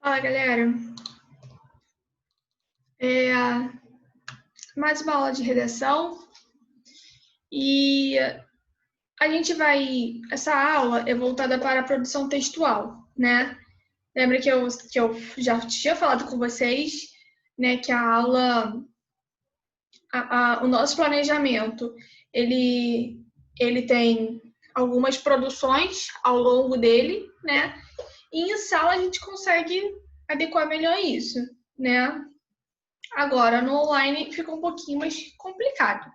Fala, galera. Mais uma aula de redação e essa aula é voltada para a produção textual, né? Lembra que eu já tinha falado com vocês, né, que a aula, o nosso planejamento, ele tem algumas produções ao longo dele, né? E em sala a gente consegue adequar melhor isso, né? Agora, no online fica um pouquinho mais complicado.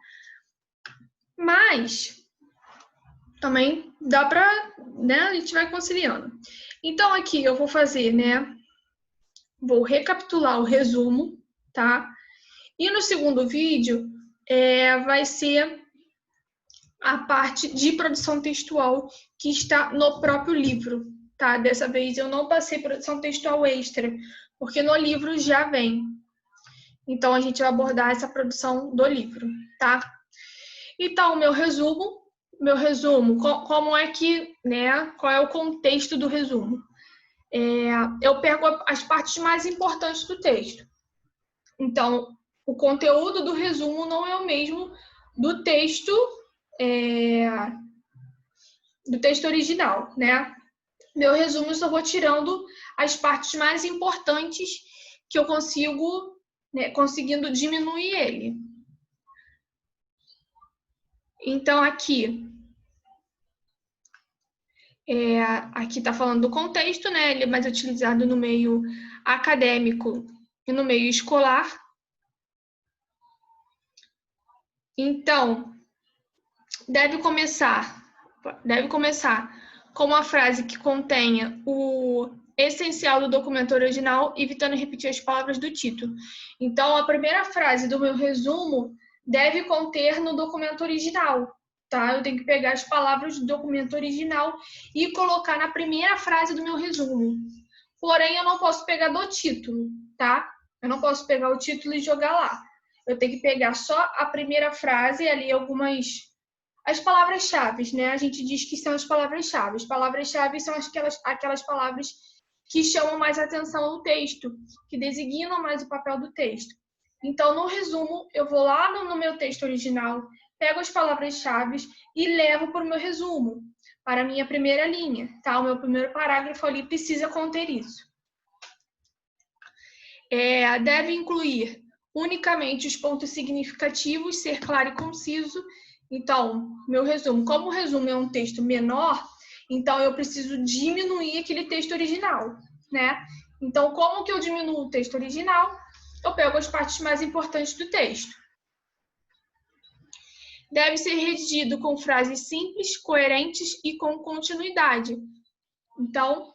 Mas também dá para, né, a gente vai conciliando. Então aqui eu vou fazer, né, vou recapitular o resumo, tá? E no segundo vídeo vai ser a parte de produção textual que está no próprio livro, tá? Dessa vez eu não passei produção textual extra, porque no livro já vem. Então a gente vai abordar essa produção do livro, tá? Então, meu resumo, como é que, né, qual é o contexto do resumo? Eu pego as partes mais importantes do texto. Então, o conteúdo do resumo não é o mesmo do texto original, né? Meu resumo eu só vou tirando as partes mais importantes que eu consigo, né, conseguindo diminuir ele. Então, aqui está falando do contexto, né? Ele é mais utilizado no meio acadêmico e no meio escolar. Então, deve começar com uma frase que contenha o essencial do documento original, evitando repetir as palavras do título. Então, a primeira frase do meu resumo deve conter no documento original, tá? Eu tenho que pegar as palavras do documento original e colocar na primeira frase do meu resumo. Porém, eu não posso pegar do título, tá? Eu não posso pegar o título e jogar lá. Eu tenho que pegar só a primeira frase e ali as palavras-chave, né? A gente diz que são as palavras-chave. As palavras-chave são aquelas palavras que chamam mais atenção no texto, que designam mais o papel do texto. Então, no resumo, eu vou lá no meu texto original, pego as palavras-chave e levo para o meu resumo, para a minha primeira linha, tá? O meu primeiro parágrafo ali precisa conter isso. Deve incluir unicamente os pontos significativos, ser claro e conciso. Então, meu resumo, como o resumo é um texto menor, então eu preciso diminuir aquele texto original, né? Então, como que eu diminuo o texto original? Eu pego as partes mais importantes do texto. Deve ser redigido com frases simples, coerentes e com continuidade. Então,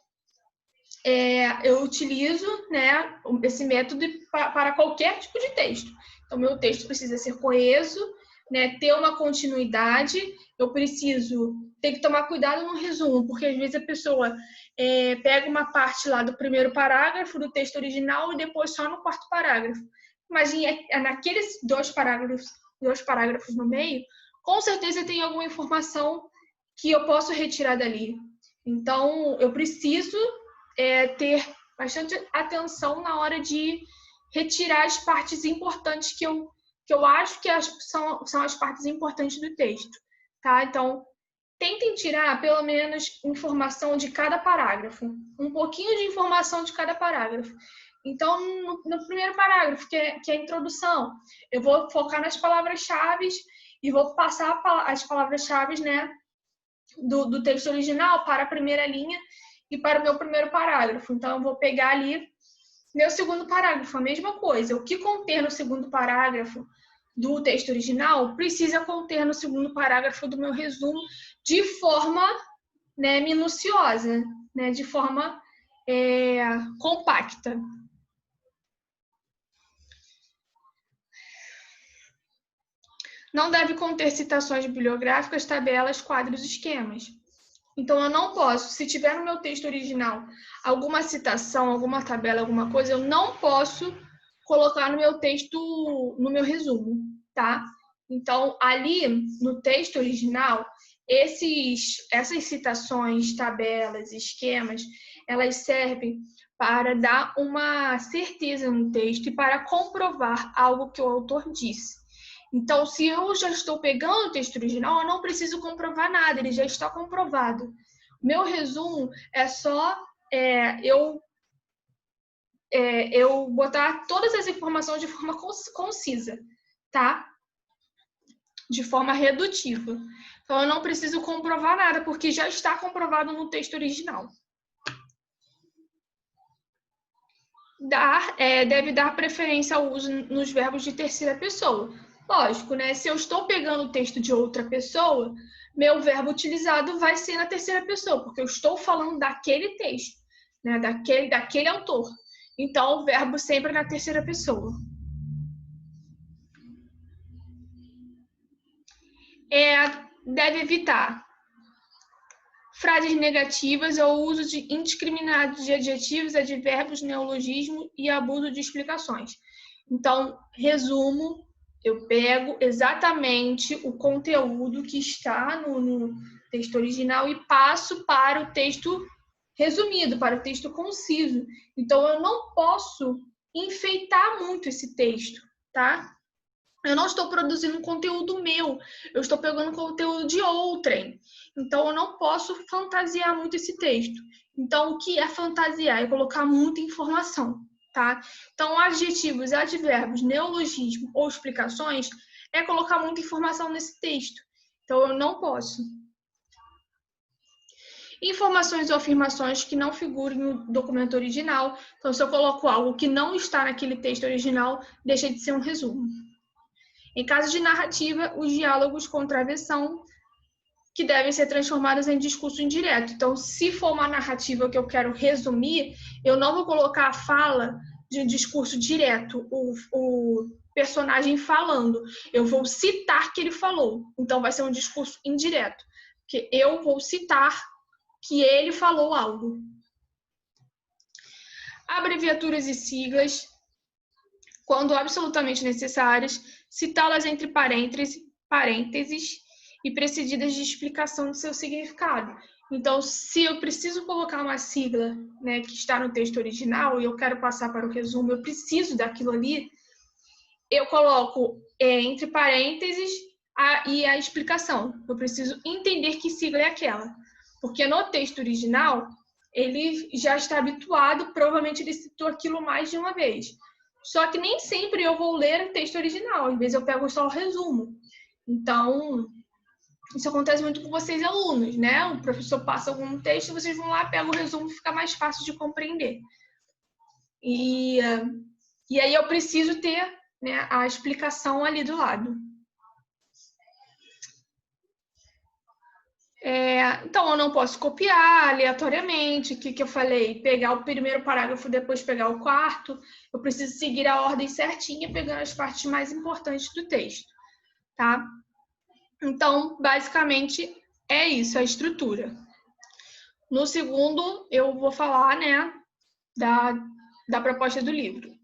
eu utilizo, né, esse método para qualquer tipo de texto. Então, meu texto precisa ser coeso, né, ter uma continuidade. Eu preciso ter que tomar cuidado no resumo, porque às vezes a pessoa pega uma parte lá do primeiro parágrafo do texto original e depois só no quarto parágrafo. Mas naqueles dois parágrafos no meio, com certeza tem alguma informação que eu posso retirar dali. Então, eu preciso ter bastante atenção na hora de retirar as partes importantes que eu acho que são as partes importantes do texto, tá? Então, tentem tirar pelo menos informação de cada parágrafo, um pouquinho de informação de cada parágrafo. Então, no primeiro parágrafo, que é a introdução, eu vou focar nas palavras-chave e vou passar as palavras-chave, né, do texto original para a primeira linha e para o meu primeiro parágrafo. Então, eu vou pegar ali meu segundo parágrafo, a mesma coisa. O que conter no segundo parágrafo do texto original precisa conter no segundo parágrafo do meu resumo de forma, né, minuciosa, né, de forma compacta. Não deve conter citações bibliográficas, tabelas, quadros, esquemas. Então, eu não posso, se tiver no meu texto original alguma citação, alguma tabela, alguma coisa, eu não posso colocar no meu texto, no meu resumo, tá? Então, ali no texto original, essas citações, tabelas, esquemas, elas servem para dar uma certeza no texto e para comprovar algo que o autor disse. Então, se eu já estou pegando o texto original, eu não preciso comprovar nada, ele já está comprovado. Meu resumo é só eu botar todas as informações de forma concisa, tá? De forma redutiva. Então, eu não preciso comprovar nada, porque já está comprovado no texto original. Deve dar preferência ao uso nos verbos de terceira pessoa. Lógico, né? Se eu estou pegando o texto de outra pessoa, meu verbo utilizado vai ser na terceira pessoa, porque eu estou falando daquele texto, né? Daquele autor. Então, o verbo sempre na terceira pessoa. Deve evitar frases negativas ou uso indiscriminado de adjetivos, advérbios, neologismo e abuso de explicações. Então, resumo, eu pego exatamente o conteúdo que está no texto original e passo para o texto resumido, para o texto conciso. Então, eu não posso enfeitar muito esse texto, tá? Eu não estou produzindo conteúdo meu, eu estou pegando conteúdo de outrem. Então, eu não posso fantasiar muito esse texto. Então, o que é fantasiar? É colocar muita informação, tá? Então, adjetivos, advérbios, neologismo ou explicações é colocar muita informação nesse texto. Então, eu não posso. Informações ou afirmações que não figurem no documento original. Então, se eu coloco algo que não está naquele texto original, deixa de ser um resumo. Em caso de narrativa, os diálogos com travessão que devem ser transformados em discurso indireto. Então, se for uma narrativa que eu quero resumir, eu não vou colocar a fala de um discurso direto, o personagem falando. Eu vou citar que ele falou. Então, vai ser um discurso indireto, porque eu vou citar que ele falou algo. Abreviaturas e siglas, quando absolutamente necessárias, citá-las entre parênteses e precedidas de explicação de seu significado. Então, se eu preciso colocar uma sigla, né, que está no texto original e eu quero passar para o resumo, eu preciso daquilo ali, eu coloco entre parênteses e a explicação. Eu preciso entender que sigla é aquela. Porque no texto original, ele já está habituado, provavelmente ele citou aquilo mais de uma vez. Só que nem sempre eu vou ler o texto original, às vezes eu pego só o resumo. Então, isso acontece muito com vocês, alunos, né? O professor passa algum texto, vocês vão lá, pegam o resumo, fica mais fácil de compreender. E aí eu preciso ter, né, a explicação ali do lado. Então, eu não posso copiar aleatoriamente, o que eu falei, pegar o primeiro parágrafo, depois pegar o quarto. Eu preciso seguir a ordem certinha, pegando as partes mais importantes do texto, tá? Então, basicamente, é isso, a estrutura. No segundo, eu vou falar, né, da proposta do livro.